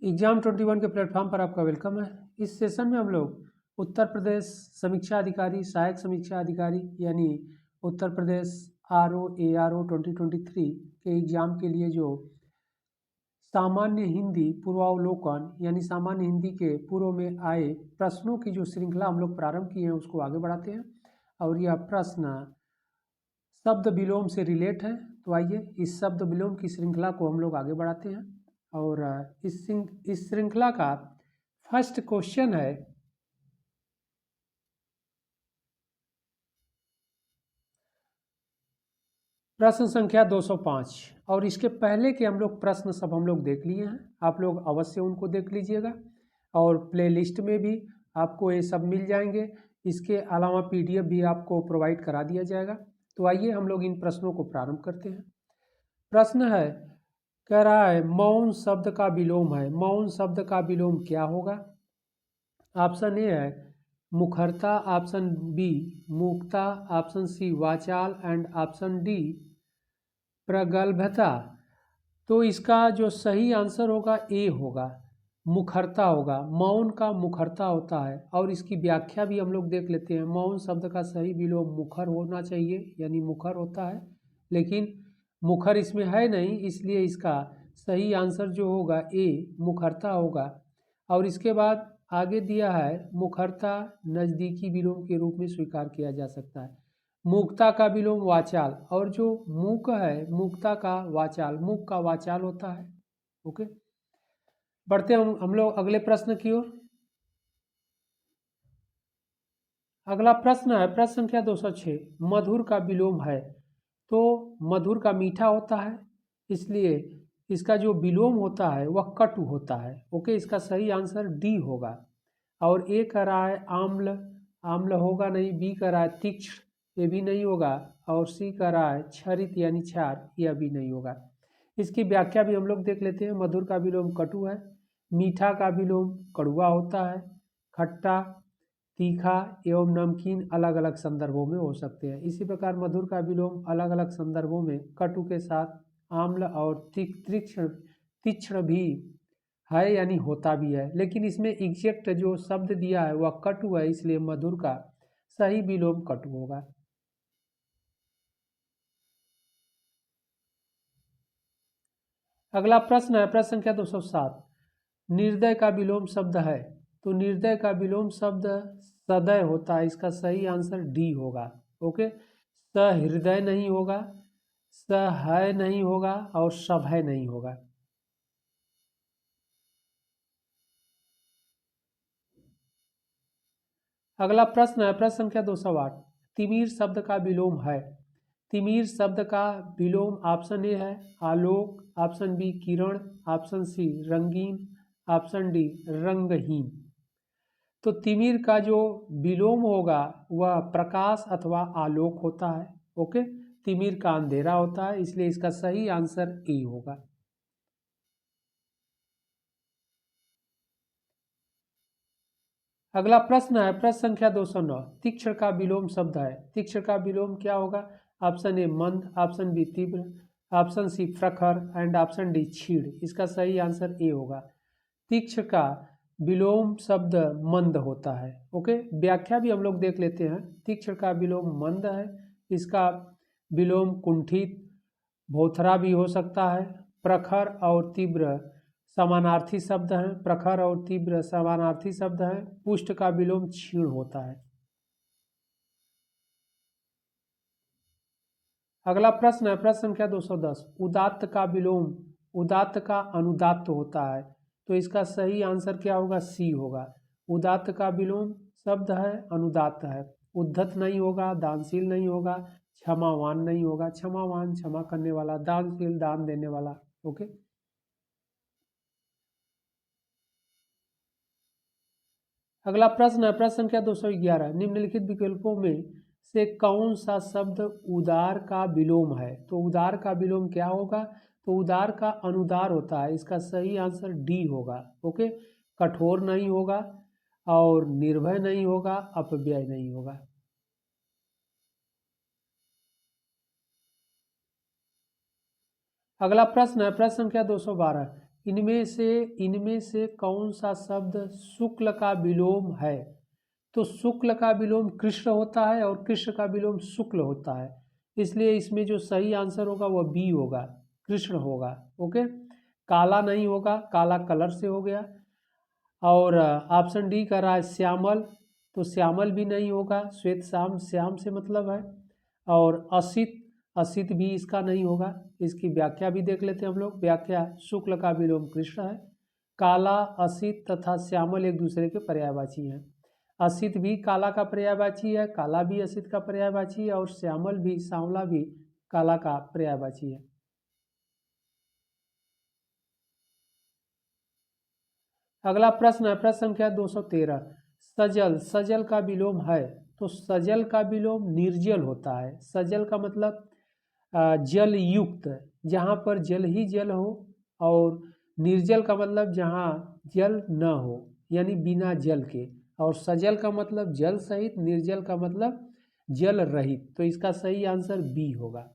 Exam 21 के platform पर आपका वेलकम है। इस सेशन में हम लोग उत्तर प्रदेश समीक्षा अधिकारी, सहायक समीक्षा अधिकारी यानी उत्तर प्रदेश RO ARO 2023 के एग्ज़ाम के लिए जो सामान्य हिंदी पूर्वावलोकन यानी सामान्य हिंदी के पूर्व में आए प्रश्नों की जो श्रृंखला हम लोग प्रारंभ किए हैं उसको आगे बढ़ाते हैं। और यह प्रश्न शब्द विलोम से रिलेट है, तो आइए इस शब्द विलोम की श्रृंखला को हम लोग आगे बढ़ाते हैं। और इस श्रृंखला का फर्स्ट क्वेश्चन है, प्रश्न संख्या 205। और इसके पहले के हम लोग प्रश्न सब हम लोग देख लिए हैं, आप लोग अवश्य उनको देख लीजिएगा और प्लेलिस्ट में भी आपको ये सब मिल जाएंगे। इसके अलावा PDF भी आपको प्रोवाइड करा दिया जाएगा। तो आइए हम लोग इन प्रश्नों को प्रारंभ करते हैं। प्रश्न है, कह रहा है मौन शब्द का विलोम है। मौन शब्द का विलोम क्या होगा? ऑप्शन ए है मुखरता, ऑप्शन बी मूकता, ऑप्शन सी वाचाल एंड ऑप्शन डी प्रगल्भता। तो इसका जो सही आंसर होगा ए होगा, मुखरता होगा। मौन का मुखरता होता है और इसकी व्याख्या भी हम लोग देख लेते हैं। मौन शब्द का सही विलोम मुखर होना चाहिए यानी मुखर होता है, लेकिन मुखर इसमें है नहीं, इसलिए इसका सही आंसर जो होगा ए मुखरता होगा। और इसके बाद आगे दिया है मुखरता नज़दीकी विलोम के रूप में स्वीकार किया जा सकता है। मूकता का विलोम वाचाल, और जो मूक है मूकता का वाचाल, मूक का वाचाल होता है। ओके, बढ़ते हम लोग अगले प्रश्न की ओर। अगला प्रश्न है प्रश्न संख्या 206। मधुर का विलोम है, तो मधुर का मीठा होता है, इसलिए इसका जो विलोम होता है वह कटु होता है। ओके, इसका सही आंसर डी होगा। और ए कह रहा है आम्ल, आम्ल होगा नहीं। बी कह रहा है तीक्ष्ण, ये भी नहीं होगा। और सी कह रहा है क्षरित यानी क्षार, यह भी नहीं होगा। इसकी व्याख्या भी हम लोग देख लेते हैं। मधुर का विलोम कटु है, मीठा का विलोम कड़वा होता है, खट्टा, तीखा एवं नमकीन अलग अलग संदर्भों में हो सकते हैं। इसी प्रकार मधुर का विलोम अलग अलग संदर्भों में कटु के साथ आम्ल और तीक्ष्ण तीक्ष्ण भी है यानी होता भी है, लेकिन इसमें एग्जैक्ट जो शब्द दिया है वह कटु है, इसलिए मधुर का सही विलोम कटु होगा। अगला प्रश्न है प्रश्न संख्या 207। निर्दय का विलोम शब्द है, तो निर्दय का विलोम शब्द सदय होता है, इसका सही आंसर डी होगा। ओके, सहृदय नहीं होगा, सह नहीं होगा और सभय नहीं होगा। अगला प्रश्न है प्रश्न संख्या 208। तिमिर शब्द का विलोम है, तिमिर शब्द का विलोम ऑप्शन ए है आलोक, ऑप्शन बी किरण, ऑप्शन सी रंगीन, ऑप्शन डी रंगहीन। तो तिमिर का जो विलोम होगा वह प्रकाश अथवा आलोक होता है। ओके, तिमिर का अंधेरा होता है, इसलिए इसका सही आंसर ए होगा। अगला प्रश्न है प्रश्न संख्या 209। तीक्ष्ण का विलोम शब्द है, तीक्ष्ण का विलोम क्या होगा? ऑप्शन ए मंद, ऑप्शन बी तीव्र, ऑप्शन सी प्रखर एंड ऑप्शन डी क्षीण। इसका सही आंसर ए होगा। तीक्ष्ण का विलोम शब्द मंद होता है। ओके, व्याख्या भी हम लोग देख लेते हैं। तीक्ष्ण का विलोम मंद है, इसका विलोम कुंठित, भोथरा भी हो सकता है। प्रखर और तीव्र समानार्थी शब्द हैं, प्रखर और तीव्र समानार्थी शब्द हैं। पुष्ट का विलोम क्षीण होता है। अगला प्रश्न है प्रश्न संख्या 210। उदात्त का विलोम उदात्त का अनुदात्त होता है, तो इसका सही आंसर क्या होगा? सी होगा। उदात्त का विलोम शब्द है अनुदात्त है। उद्धत नहीं होगा, दानशील नहीं होगा, क्षमावान नहीं होगा। क्षमावान क्षमा करने वाला, दानशील दान देने वाला। ओके, अगला प्रश्न है प्रश्न संख्या 211। निम्नलिखित विकल्पों में से कौन सा शब्द उदार का विलोम है? तो उदार का विलोम क्या होगा? तो उदार का अनुदार होता है, इसका सही आंसर डी होगा। ओके, कठोर नहीं होगा और निर्भय नहीं होगा, अपव्यय नहीं होगा। अगला प्रश्न है प्रश्न संख्या 212। इनमें से कौन सा शब्द शुक्ल का विलोम है? तो शुक्ल का विलोम कृष्ण होता है और कृष्ण का विलोम शुक्ल होता है, इसलिए इसमें जो सही आंसर होगा वह बी होगा, कृष्ण होगा। ओके, काला नहीं होगा, काला कलर से हो गया। और ऑप्शन डी कर रहा है श्यामल, तो श्यामल भी नहीं होगा, श्वेत श्याम, श्याम से मतलब है। और असित, असित भी इसका नहीं होगा। इसकी व्याख्या भी देख लेते हैं हम लोग। व्याख्या, शुक्ल का विलोम कृष्ण है। काला, असित तथा श्यामल एक दूसरे के पर्यायवाची हैं। असित भी काला का पर्यायवाची है, काला भी असित का पर्यायवाची है, और श्यामल भी, सांवला भी काला का पर्यायवाची है। अगला प्रश्न है प्रश्न संख्या 213। सजल, सजल का विलोम है? तो सजल का विलोम निर्जल होता है। सजल का मतलब जल युक्त, जहाँ पर जल ही जल हो। और निर्जल का मतलब जहाँ जल न हो, यानी बिना जल के। और सजल का मतलब जल सहित, निर्जल का मतलब जल रहित। तो इसका सही आंसर बी होगा।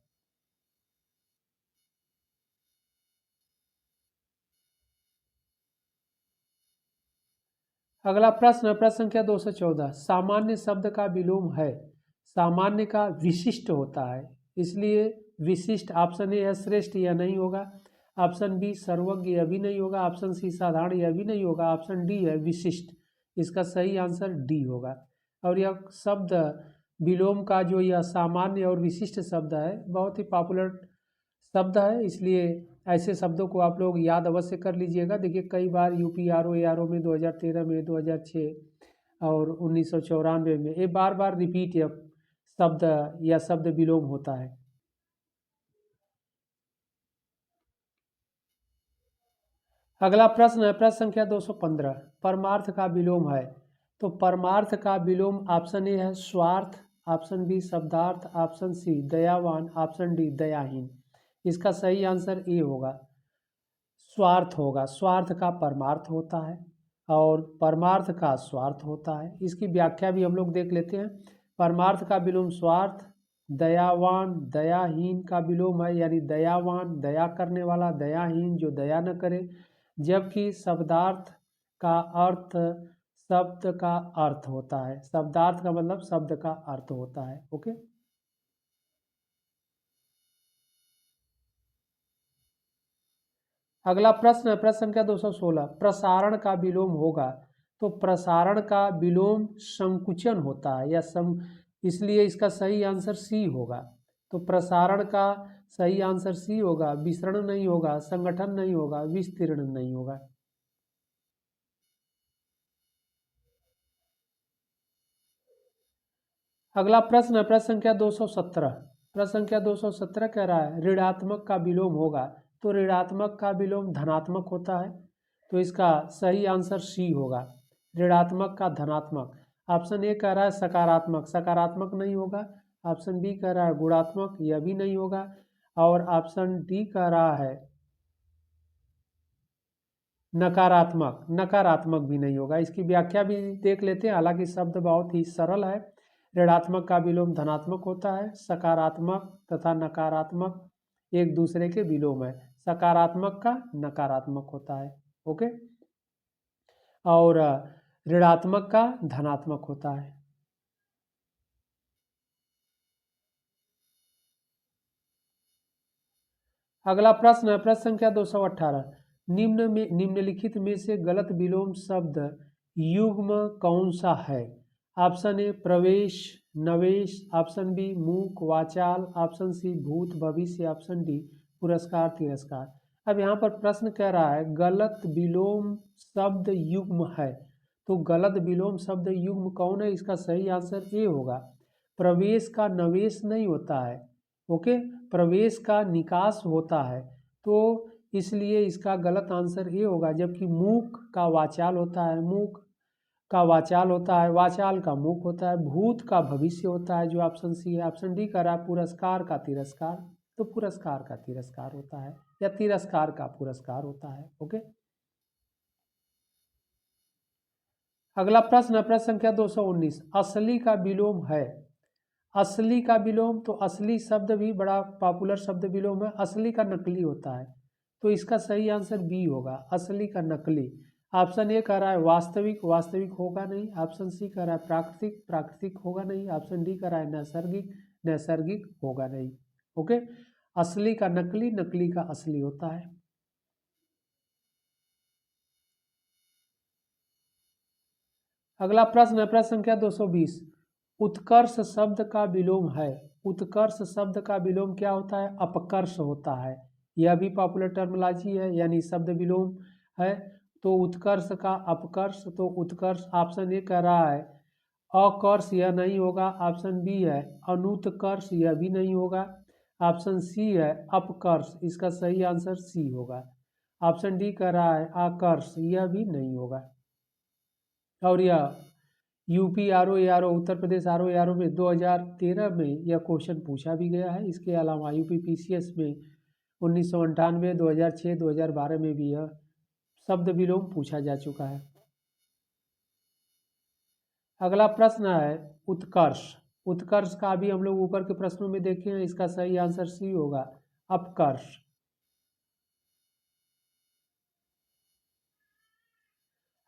अगला प्रश्न है प्रश्न संख्या 214। सामान्य शब्द का विलोम है? सामान्य का विशिष्ट होता है, इसलिए विशिष्ट ऑप्शन ए है श्रेष्ठ, यह नहीं होगा। ऑप्शन बी सर्वज्ञ, यह भी नहीं होगा। ऑप्शन सी साधारण, यह भी नहीं होगा। ऑप्शन डी है विशिष्ट, इसका सही आंसर डी होगा। और यह शब्द विलोम का जो यह सामान्य और विशिष्ट शब्द है, बहुत ही पॉपुलर शब्द है, इसलिए ऐसे शब्दों को आप लोग याद अवश्य कर लीजिएगा। देखिए कई बार यूपी आर ओ में 2013 में, 2006 और 1994 में ये बार बार रिपीट या शब्द विलोम होता है। अगला प्रश्न है प्रश्न संख्या 215। परमार्थ का विलोम है? तो परमार्थ का विलोम ऑप्शन ए है स्वार्थ, ऑप्शन बी शब्दार्थ, ऑप्शन सी दयावान, ऑप्शन डी दयाहीन। इसका सही आंसर ए होगा, स्वार्थ होगा। स्वार्थ का परमार्थ होता है और परमार्थ का स्वार्थ होता है। इसकी व्याख्या भी हम लोग देख लेते हैं। परमार्थ का विलोम स्वार्थ, दयावान दयाहीन का विलोम है, यानी दयावान दया करने वाला, दयाहीन जो दया न करे। जबकि शब्दार्थ का अर्थ शब्द का अर्थ होता है। शब्दार्थ का मतलब शब्द का अर्थ होता है। ओके, अगला प्रश्न है प्रश्न संख्या 216। प्रसारण का विलोम होगा? तो प्रसारण का विलोम संकुचन होता है, या इसलिए इसका सही आंसर सी होगा। तो प्रसारण का सही आंसर सी होगा, विसरण नहीं होगा, संगठन नहीं होगा, विस्तीर्ण नहीं होगा। अगला प्रश्न है प्रश्न संख्या 217। प्रश्न संख्या 217 कह रहा है ऋणात्मक का विलोम होगा? तो ऋणात्मक का विलोम धनात्मक होता है, तो इसका सही आंसर सी होगा, ऋणात्मक का धनात्मक। ऑप्शन ए कह रहा है सकारात्मक, सकारात्मक नहीं होगा। ऑप्शन बी कह रहा है गुणात्मक, यह भी नहीं होगा। और ऑप्शन डी कह रहा है नकारात्मक, नकारात्मक भी नहीं होगा। इसकी व्याख्या भी देख लेते हैं। हालांकि शब्द बहुत ही सरल है। ऋणात्मक का विलोम धनात्मक होता है। सकारात्मक तथा नकारात्मक एक दूसरे के विलोम है। सकारात्मक का नकारात्मक होता है। ओके, और ऋणात्मक का धनात्मक होता है। अगला प्रश्न है प्रश्न संख्या 218। निम्नलिखित में से गलत विलोम शब्द युग्म कौन सा है? ऑप्शन ए प्रवेश नवेश, ऑप्शन बी मूक वाचाल, ऑप्शन सी भूत भविष्य, ऑप्शन डी पुरस्कार तिरस्कार। अब यहाँ पर प्रश्न कह रहा है गलत विलोम शब्द युग्म है, तो गलत विलोम शब्द युग्म कौन है? इसका सही आंसर ए होगा। प्रवेश का नवेश नहीं होता है। ओके, प्रवेश का निकास होता है, तो इसलिए इसका गलत आंसर ये होगा। जबकि मूक का वाचाल होता है, मूक का वाचाल होता है, वाचाल का मूक होता है, भूत का भविष्य होता है, जो ऑप्शन सी है। ऑप्शन डी कह रहा है पुरस्कार का तिरस्कार, तो पुरस्कार का तिरस्कार होता है, या तिरस्कार का पुरस्कार होता है। ओके, अगला प्रश्न है प्रश्न संख्या 219। असली का विलोम है? असली का विलोम, तो असली शब्द भी बड़ा पॉपुलर शब्द विलोम है। असली का नकली होता है, तो इसका सही आंसर बी होगा, असली का नकली। ऑप्शन ए कह रहा है वास्तविक, वास्तविक होगा नहीं। ऑप्शन सी कह रहा है प्राकृतिक, प्राकृतिक होगा नहीं। ऑप्शन डी कह रहा है नैसर्गिक, नैसर्गिक होगा नहीं। ओके, असली का नकली, नकली का असली होता है। अगला प्रश्न है, प्रश्न संख्या 220। उत्कर्ष शब्द का विलोम है। उत्कर्ष शब्द का विलोम क्या होता है? अपकर्ष होता है। यह भी पॉपुलर टर्मिनोलॉजी है, यानी शब्द विलोम है। तो उत्कर्ष का अपकर्ष, तो उत्कर्ष ऑप्शन ए कह रहा है अकर्ष, यह नहीं होगा। ऑप्शन बी है अनुत्कर्ष, यह भी नहीं होगा। ऑप्शन सी है अपकर्ष, इसका सही आंसर सी होगा। ऑप्शन डी कह रहा है आकर्ष, यह भी नहीं होगा। और यह UP R O Uttar Pradesh R O में 2013 में यह क्वेश्चन पूछा भी गया है। इसके अलावा यूपी पीसीएस में 1998, 2006, 2012 में भी यह शब्द विलोम पूछा जा चुका है। अगला प्रश्न है उत्कर्ष। उत्कर्ष का भी हम लोग ऊपर के प्रश्नों में देखे हैं, इसका सही आंसर सी होगा, अपकर्ष।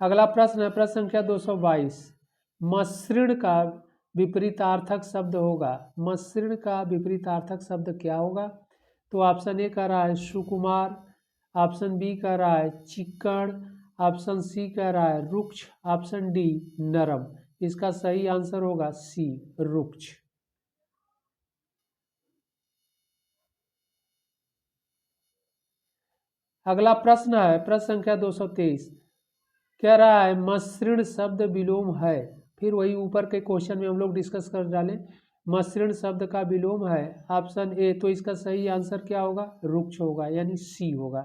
अगला प्रश्न है, प्रश्न संख्या 222। मसृण का विपरीतार्थक शब्द होगा। मसृण का विपरीतार्थक शब्द क्या होगा? तो ऑप्शन ए कह रहा है सुकुमार, ऑप्शन बी कह रहा है चिक्कड़, ऑप्शन सी कह रहा है रुक्ष, ऑप्शन डी नरम। इसका सही आंसर होगा सी, रुक्ष। अगला प्रश्न है, प्रश्न संख्या 223। कह रहा है मसृण शब्द विलोम है। फिर वही ऊपर के क्वेश्चन में हम लोग डिस्कस कर डालें। मसृण शब्द का विलोम है, ऑप्शन ए, तो इसका सही आंसर क्या होगा? रुक्ष होगा, यानी सी होगा।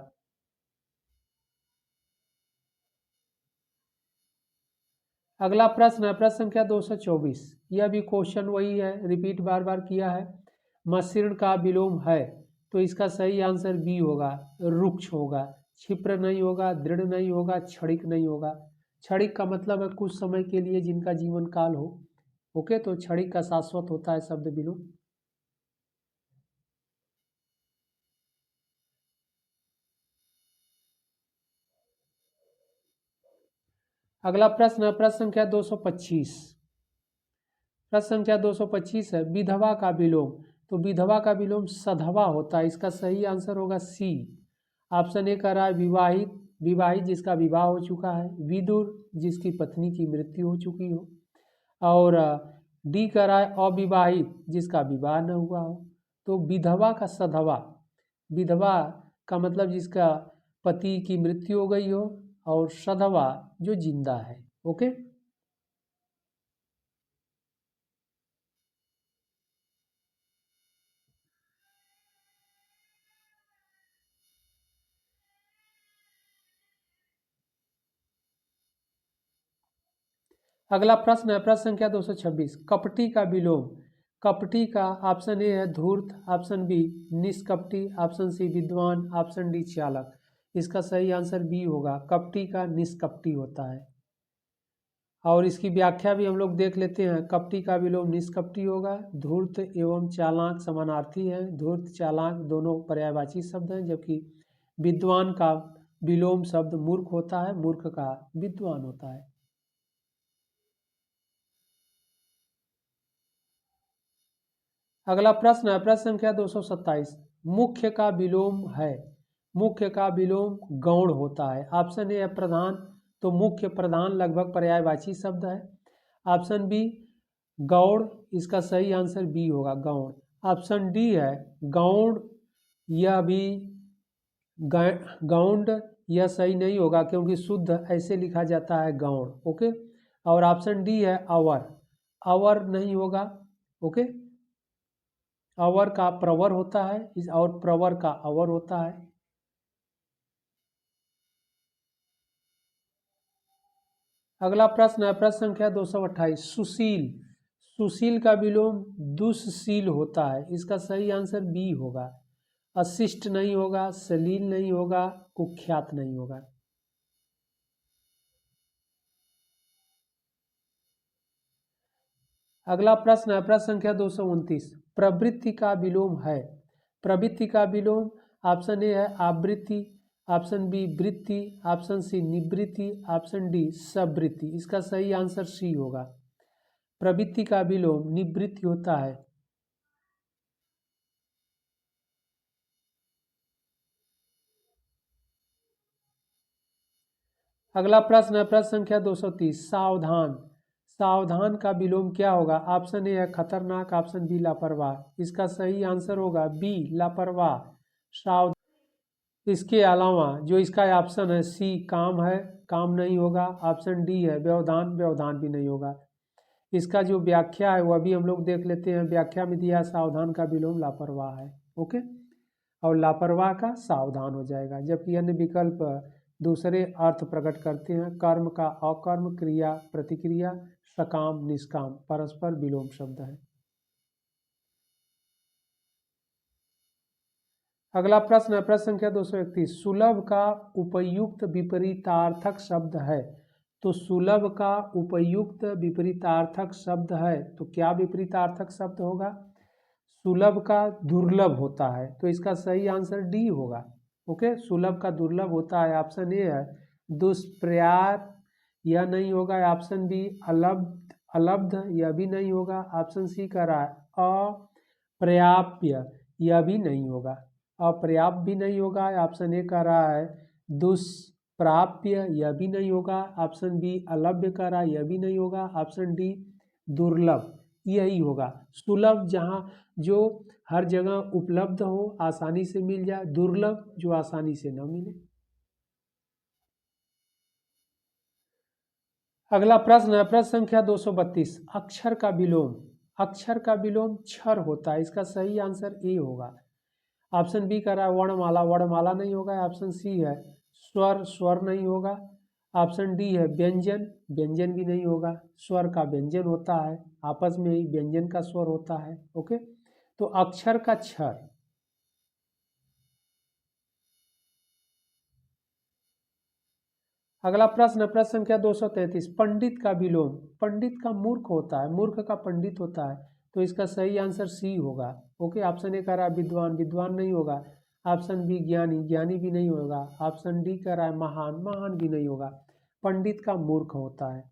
अगला प्रश्न है, प्रश्न संख्या 224। यह भी क्वेश्चन वही है, रिपीट बार बार किया है। मसृण का विलोम है, तो इसका सही आंसर बी होगा, रुक्ष होगा। क्षिप्र नहीं होगा, दृढ़ नहीं होगा, क्षणिक नहीं होगा। क्षणिक का मतलब है कुछ समय के लिए जिनका जीवन काल हो। ओके, तो क्षणिक का शाश्वत होता है शब्द विलोम। अगला प्रश्न है, प्रश्न संख्या 225। प्रश्न संख्या 225 है विधवा का विलोम। तो विधवा का विलोम सधवा होता है, इसका सही आंसर होगा सी। ऑप्शन ए कह रहा है विवाहित, विवाहित जिसका विवाह हो चुका है। विदुर, जिसकी पत्नी की मृत्यु हो चुकी हो। और डी कह रहा है अविवाहित, जिसका विवाह न हुआ हो। तो विधवा का सधवा, विधवा का मतलब जिसका पति की मृत्यु हो गई हो, और सधवा जो जिंदा है। ओके, अगला प्रश्न है, प्रश्न संख्या 226। कपटी का विलोम। कपटी का ऑप्शन ए है धूर्त, ऑप्शन बी निष्कपटी, ऑप्शन सी विद्वान, ऑप्शन डी चालक। इसका सही आंसर बी होगा, कपटी का निष्कपटी होता है। और इसकी व्याख्या भी हम लोग देख लेते हैं। कपटी का विलोम निष्कपटी होगा। धूर्त एवं चालाक समानार्थी हैं। धूर्त चालाक दोनों पर्यायवाची शब्द हैं, जबकि विद्वान का विलोम शब्द मूर्ख होता है, मूर्ख का विद्वान होता है। अगला प्रश्न है, प्रश्न संख्या 227। मुख्य का विलोम है। मुख्य का विलोम गौण होता है। ऑप्शन ए है प्रधान, तो मुख्य प्रधान लगभग पर्यायवाची शब्द है। ऑप्शन बी गौड़, इसका सही आंसर बी होगा, गौड़। ऑप्शन डी है गौड़, यह भी गौंड, यह सही नहीं होगा क्योंकि शुद्ध ऐसे लिखा जाता है गौड़। ओके, और ऑप्शन डी है अवर, अवर नहीं होगा। ओके, अवर का प्रवर होता है, और प्रवर का अवर होता है। अगला प्रश्न है, प्रश्न संख्या 228। सुशील, सुशील का विलोम दुष्शील होता है, इसका सही आंसर बी होगा। अशिष्ट नहीं होगा, सलील नहीं होगा, कुख्यात नहीं होगा। अगला प्रश्न है, प्रश्न संख्या 229। प्रवृत्ति का विलोम है। प्रवृत्ति का विलोम ऑप्शन ए है आवृत्ति, ऑप्शन बी वृत्ति, ऑप्शन सी निवृत्ति, ऑप्शन डी सबवृत्ति। इसका सही आंसर सी होगा। प्रवृत्ति का विलोम निवृत्ति होता है। अगला प्रश्न है प्रश्न संख्या 230। सावधान, सावधान का विलोम क्या होगा? ऑप्शन ए है खतरनाक, ऑप्शन बी लापरवाह। इसका सही आंसर होगा बी लापरवाह। सावधान। इसके अलावा जो इसका ऑप्शन है सी काम है, काम नहीं होगा। ऑप्शन डी है व्यवधान, व्यवधान भी नहीं होगा। इसका जो व्याख्या है वह भी हम लोग देख लेते हैं। व्याख्या में दिया सावधान का विलोम लापरवाह है। ओके, और लापरवाह का सावधान हो जाएगा। जबकि अन्य विकल्प दूसरे अर्थ प्रकट करते हैं। कर्म का अकर्म, क्रिया प्रतिक्रिया, सकाम निष्काम, परस्पर विलोम शब्द है। अगला प्रश्न है प्रश्न संख्या 231। सुलभ का उपयुक्त विपरीतार्थक शब्द है। तो सुलभ का उपयुक्त विपरीतार्थक शब्द है, तो क्या विपरीतार्थक शब्द होगा? सुलभ का दुर्लभ होता है, तो इसका सही आंसर डी होगा। ओके, सुलभ का दुर्लभ होता है। ऑप्शन ए है दुष्प्रयात, यह नहीं होगा। ऑप्शन बी अलब्ध, अलब्ध, यह भी नहीं होगा। ऑप्शन सी कह रहा है अपर्याप्य, यह भी नहीं होगा। अपर्याप्त भी नहीं होगा। ऑप्शन ए कह रहा है दुष्प्राप्य, यह भी नहीं होगा। ऑप्शन बी अलभ्य कह रहा है, यह भी नहीं होगा। ऑप्शन डी दुर्लभ, यही होगा। सुलभ जहाँ जो हर जगह उपलब्ध हो, आसानी से मिल जाए। दुर्लभ जो आसानी से न मिले। अगला प्रश्न है प्रश्न संख्या 232। अक्षर का विलोम, अक्षर का विलोम क्षर होता है। इसका सही आंसर ए होगा। ऑप्शन बी कह रहा है वर्णमाला, वर्णमाला नहीं होगा। ऑप्शन सी है स्वर, स्वर नहीं होगा। ऑप्शन डी है व्यंजन, व्यंजन भी नहीं होगा। स्वर का व्यंजन होता है, आपस में ही व्यंजन का स्वर होता है। ओके, तो अक्षर का क्षर। अगला प्रश्न प्रश्न संख्या 233। पंडित का विलोम, पंडित का मूर्ख होता है, मूर्ख का पंडित होता है, तो इसका सही आंसर सी होगा। ओके, ऑप्शन ए कह रहा है विद्वान, विद्वान नहीं होगा। ऑप्शन बी ज्ञानी, ज्ञानी भी नहीं होगा। ऑप्शन डी कह रहा है महान, महान भी नहीं होगा। पंडित का मूर्ख होता है।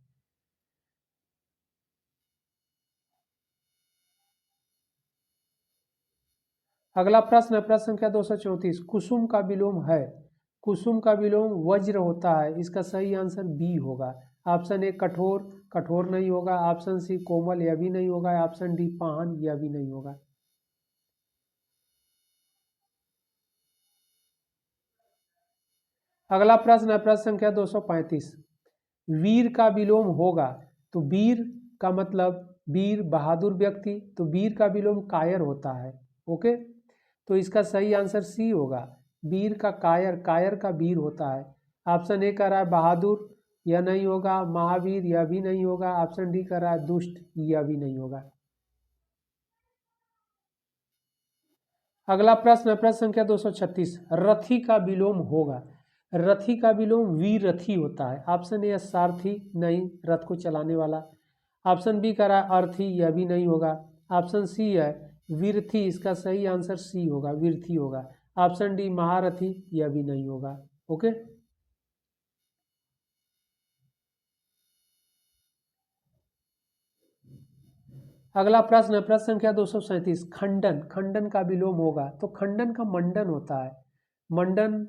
अगला प्रश्न है प्रश्न संख्या 234। कुसुम का विलोम है, कुसुम का विलोम वज्र होता है। इसका सही आंसर बी होगा। ऑप्शन ए कठोर, कठोर नहीं होगा। ऑप्शन सी कोमल, यह भी नहीं होगा। ऑप्शन डी पान, यह भी नहीं होगा। अगला प्रश्न है प्रश्न संख्या 235। वीर का विलोम होगा, तो वीर का मतलब वीर बहादुर व्यक्ति, तो वीर का विलोम कायर होता है। ओके, तो इसका सही आंसर सी होगा। वीर का कायर, कायर का वीर होता है। ऑप्शन ए कह रहा है बहादुर, यह नहीं होगा। महावीर, यह भी नहीं होगा। ऑप्शन डी कह रहा है दुष्ट, यह भी नहीं होगा। अगला प्रश्न है प्रश्न संख्या 236। रथी का विलोम होगा, रथी का विलोम वीर रथी होता है। ऑप्शन ए सारथी, नहीं, रथ को चलाने वाला। ऑप्शन बी कह रहा है अर्थी, यह भी नहीं होगा। ऑप्शन सी है वीरथी, इसका सही आंसर सी होगा, वीरथी होगा। ऑप्शन डी महारथी, यह भी नहीं होगा। ओके, अगला प्रश्न है प्रश्न संख्या 237। खंडन, खंडन का विलोम होगा, तो खंडन का मंडन होता है। मंडन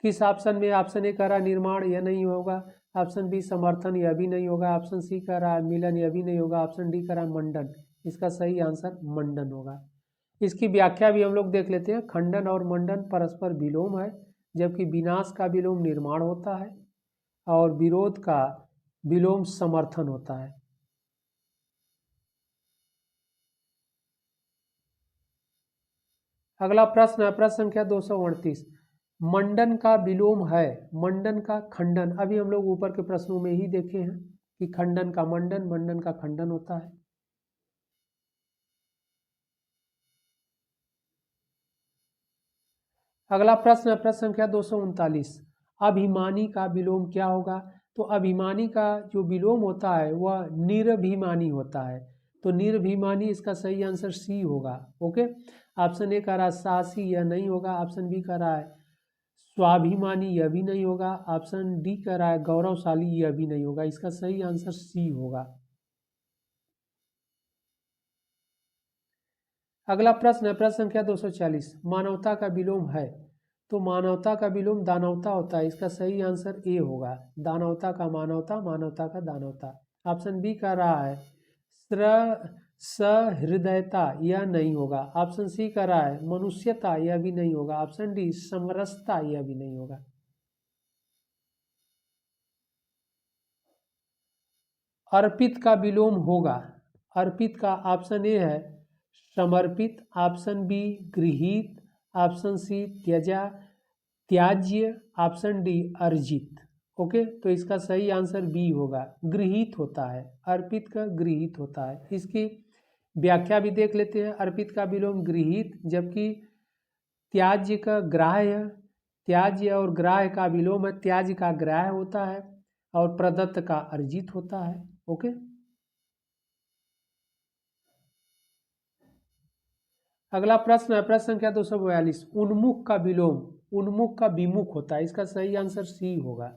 किस ऑप्शन में? ऑप्शन ए कह रहा है निर्माण, यह नहीं होगा। ऑप्शन बी समर्थन, यह भी नहीं होगा। ऑप्शन सी कह रहा है मिलन, यह भी नहीं होगा। ऑप्शन डी कह रहा है मंडन, इसका सही आंसर मंडन होगा। इसकी व्याख्या भी हम लोग देख लेते हैं। खंडन और मंडन परस्पर विलोम है, जबकि विनाश का विलोम निर्माण होता है और विरोध का विलोम समर्थन होता है। अगला प्रश्न है प्रश्न संख्या 238। मंडन का विलोम है, मंडन का खंडन। अभी हम लोग ऊपर के प्रश्नों में ही देखे हैं कि खंडन का मंडन, मंडन का खंडन होता है। अगला प्रश्न है प्रश्न संख्या 239। अभिमानी का विलोम क्या होगा? तो अभिमानी का जो विलोम होता है वह निर्भिमानी होता है, तो निर्भिमानी, इसका सही आंसर सी होगा। ओके, ऑप्शन ए कह रहा है साहसी, यह नहीं होगा। ऑप्शन बी कह रहा है स्वाभिमानी यह भी नहीं होगा। ऑप्शन डी कह रहा है गौरवशाली, यह भी नहीं होगा। इसका सही आंसर सी होगा। अगला प्रश्न है प्रश्न संख्या 240, मानवता का विलोम है। तो मानवता का विलोम दानवता होता है। इसका सही आंसर ए होगा। दानवता का मानवता, मानवता का दानवता। ऑप्शन बी कह रहा है सहृदयता, यह नहीं होगा। ऑप्शन सी कह रहा है मनुष्यता, यह भी नहीं होगा। ऑप्शन डी समरसता, यह भी नहीं होगा। अर्पित का विलोम होगा। अर्पित का ऑप्शन ए है समर्पित, ऑप्शन बी गृहीत, ऑप्शन सी त्यजा त्याज्य, ऑप्शन डी अर्जित। ओके, तो इसका सही आंसर बी होगा, गृहीत होता है। अर्पित का गृहीत होता है। इसकी व्याख्या भी देख लेते हैं। अर्पित का विलोम गृहीत, जबकि त्याज्य का ग्राह्य, त्याज्य और ग्राह्य का विलोम है, त्याज्य का ग्राह्य होता है और प्रदत्त का अर्जित होता है। ओके, अगला प्रश्न है प्रश्न संख्या 242, उन्मुख का विलोम, उन्मुख का विमुख होता है। इसका सही आंसर सी होगा।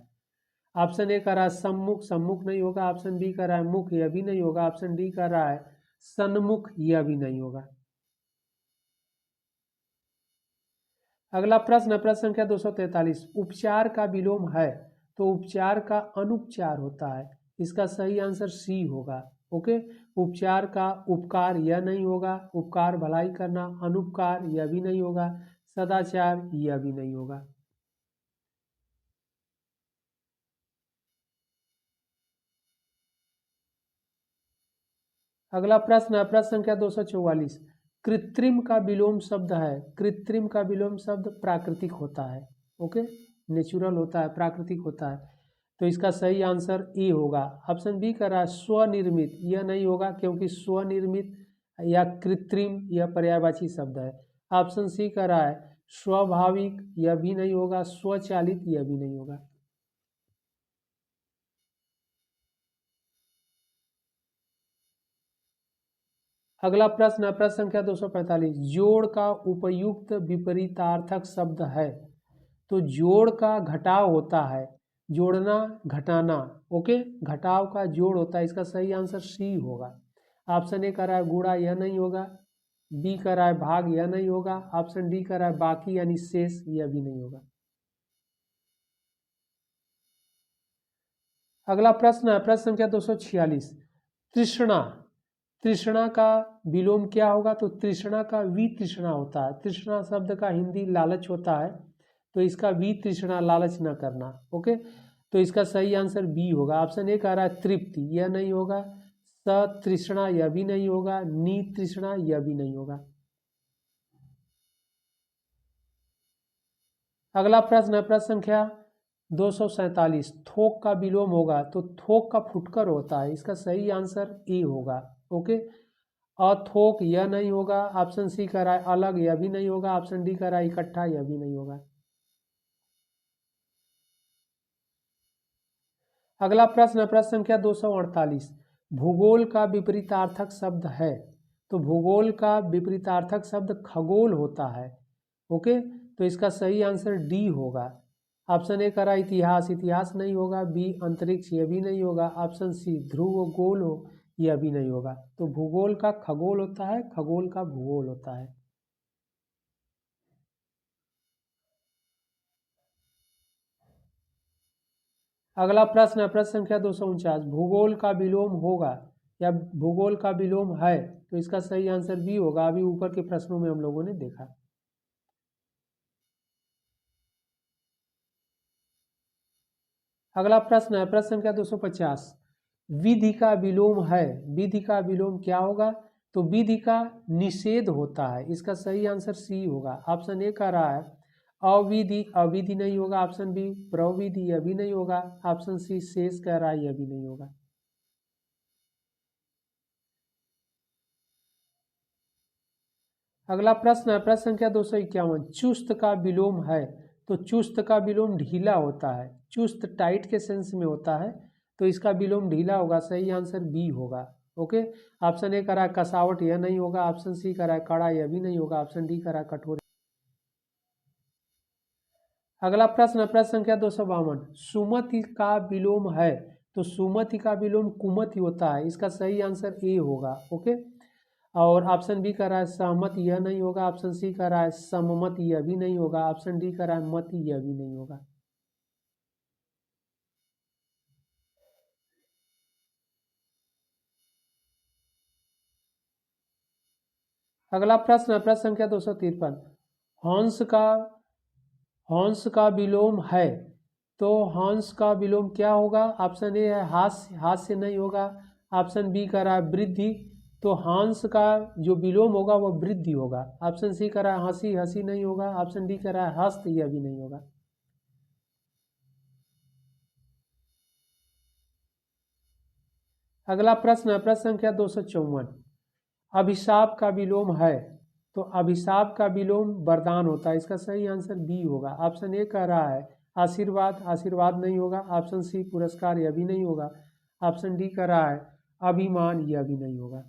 ऑप्शन ए कह रहा है सम्मुख, सम्मुख नहीं होगा। ऑप्शन बी कह रहा है मुख, यह भी नहीं होगा। ऑप्शन डी कह रहा है सन्मुख, यह भी नहीं होगा। अगला प्रश्न है प्रश्न संख्या 243, उपचार का विलोम है। तो उपचार का अनुपचार होता है। इसका सही आंसर सी होगा। ओके, उपचार का उपकार, यह नहीं होगा। उपकार भलाई करना, अनुपकार, यह भी नहीं होगा। सदाचार, यह भी नहीं होगा। अगला प्रश्न है प्रश्न संख्या 244, कृत्रिम का विलोम शब्द है। कृत्रिम का विलोम शब्द प्राकृतिक होता है। ओके, नेचुरल होता है, प्राकृतिक होता है। तो इसका सही आंसर ए होगा। ऑप्शन बी कह रहा है स्वनिर्मित, यह नहीं होगा क्योंकि स्वनिर्मित या कृत्रिम यह पर्यायवाची शब्द है। ऑप्शन सी कह रहा है स्वाभाविक, यह भी नहीं होगा। स्वचालित, यह भी नहीं होगा। अगला प्रश्न है प्रश्न संख्या 245, जोड़ का उपयुक्त विपरीतार्थक शब्द है। तो जोड़ का घटाव होता है, जोड़ना घटाना। ओके, घटाव का जोड़ होता है। इसका सही आंसर सी होगा। ऑप्शन ए कह रहा है गुणा, यह नहीं होगा। बी कह रहा है भाग, यह नहीं होगा। ऑप्शन डी कह रहा है बाकी यानी शेष, यह भी नहीं होगा। अगला प्रश्न है प्रश्न संख्या 246, तृष्णा, तृष्णा का विलोम क्या होगा। तो तृष्णा का वितृष्णा होता है। तृष्णा शब्द का हिंदी लालच होता है। तो इसका वितृष्णा, लालच ना करना। ओके, तो इसका सही आंसर बी होगा। ऑप्शन ए कह रहा है तृप्ति, यह नहीं होगा। सतृष्णा, यह भी नहीं होगा। नितृष्णा, यह भी नहीं होगा। अगला प्रश्न है प्रश्न संख्या 247, थोक का विलोम होगा। तो थोक का फुटकर होता है। इसका सही आंसर ए होगा। ओके, अथोक, यह नहीं होगा। ऑप्शन सी कह रहा है अलग, यह भी नहीं होगा। ऑप्शन डी कह रहा है इकट्ठा, यह भी नहीं होगा। अगला प्रश्न है प्रश्न संख्या 248, भूगोल का विपरीतार्थक शब्द है। तो भूगोल का विपरीतार्थक शब्द खगोल होता है। ओके, तो इसका सही आंसर डी होगा। ऑप्शन ए कह रहा है इतिहास, इतिहास नहीं होगा। बी अंतरिक्ष, यह भी नहीं होगा। ऑप्शन सी ध्रुव गोल हो, यह भी नहीं होगा। तो भूगोल का खगोल होता है, खगोल का भूगोल होता है। अगला प्रश्न है प्रश्न संख्या 249, भूगोल का विलोम होगा या भूगोल का विलोम है। तो इसका सही आंसर बी होगा। अभी ऊपर के प्रश्नों में हम लोगों ने देखा। अगला प्रश्न है प्रश्न संख्या 250, विधि का विलोम है। विधि का विलोम क्या होगा। तो विधि का निषेध होता है। इसका सही आंसर सी होगा। ऑप्शन ए कह रहा है अविधि, अविधि नहीं होगा। ऑप्शन बी प्रविधि, यह भी नहीं होगा। ऑप्शन सी शेष कह रहा है, यह भी नहीं होगा। अगला प्रश्न है प्रश्न संख्या 251, चुस्त का विलोम है। तो चुस्त का विलोम ढीला होता है। चुस्त टाइट के सेंस में होता है। तो इसका विलोम ढीला होगा। सही आंसर बी होगा। ओके, ऑप्शन ए कह रहा है कसावट, यह नहीं होगा। ऑप्शन सी कह रहा है कड़ा, यह भी नहीं होगा। ऑप्शन डी कह रहा है कठोर। अगला प्रश्न है प्रश्न संख्या 252। सुमति का विलोम है, तो सुमति का विलोम कुमति होता है, इसका सही आंसर ए होगा। ओके। और ऑप्शन बी कर रहा है सहमत, यह नहीं होगा। ऑप्शन सी कर रहा है सम्मत, यह भी नहीं होगा। ऑप्शन डी कर रहा है मति, यह भी नहीं होगा। अगला प्रश्न है प्रश्न संख्या 253। हंस का हंस का विलोम है, तो हंस का विलोम क्या होगा? ऑप्शन ए है हास्य, हास्य नहीं होगा। ऑप्शन बी कर रहा है वृद्धि, तो हंस का जो विलोम होगा वह वृद्धि होगा। ऑप्शन सी कर रहा है हंसी, हंसी नहीं होगा। ऑप्शन डी कर रहा है हस्त, यह भी नहीं होगा। अगला प्रश्न है प्रश्न संख्या 254। अभिशाप का विलोम है, तो अभिशाप का विलोम वरदान होता है, इसका सही आंसर बी होगा। ऑप्शन ए कह रहा है आशीर्वाद, आशीर्वाद नहीं होगा। ऑप्शन सी पुरस्कार, यह भी नहीं होगा। ऑप्शन डी कह रहा है अभिमान, यह भी नहीं होगा।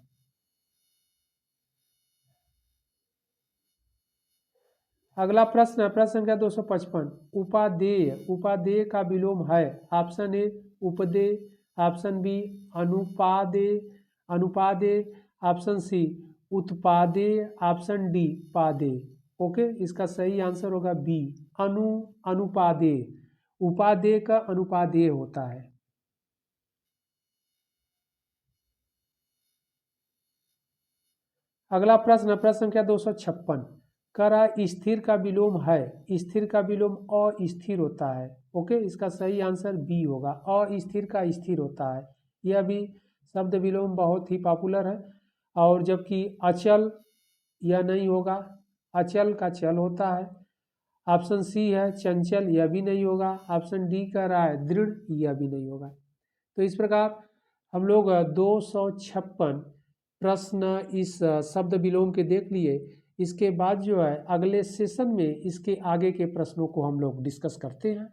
अगला प्रश्न है प्रश्न संख्या 255। उपादेय, उपादेय का विलोम है। ऑप्शन ए उपदेय, ऑप्शन बी अनुपादेय, अनुपादेय, ऑप्शन सी उत्पादेय, ऑप्शन डी पादेय। ओके, इसका सही आंसर होगा बी अनुपादेय। उपादेय का अनुपादेय होता है। अगला प्रश्न है प्रश्न संख्या 256। करा स्थिर का विलोम है, स्थिर का विलोम अस्थिर होता है। ओके, इसका सही आंसर बी होगा, अस्थिर का स्थिर होता है। यह भी शब्द विलोम बहुत ही पॉपुलर है। और जबकि अचल, यह नहीं होगा, अचल का चल होता है। ऑप्शन सी है चंचल, यह भी नहीं होगा। ऑप्शन डी कह रहा है दृढ़, यह भी नहीं होगा। तो इस प्रकार हम लोग 256 प्रश्न इस शब्द विलोम के देख लिए। इसके बाद जो है अगले सेशन में इसके आगे के प्रश्नों को हम लोग डिस्कस करते हैं।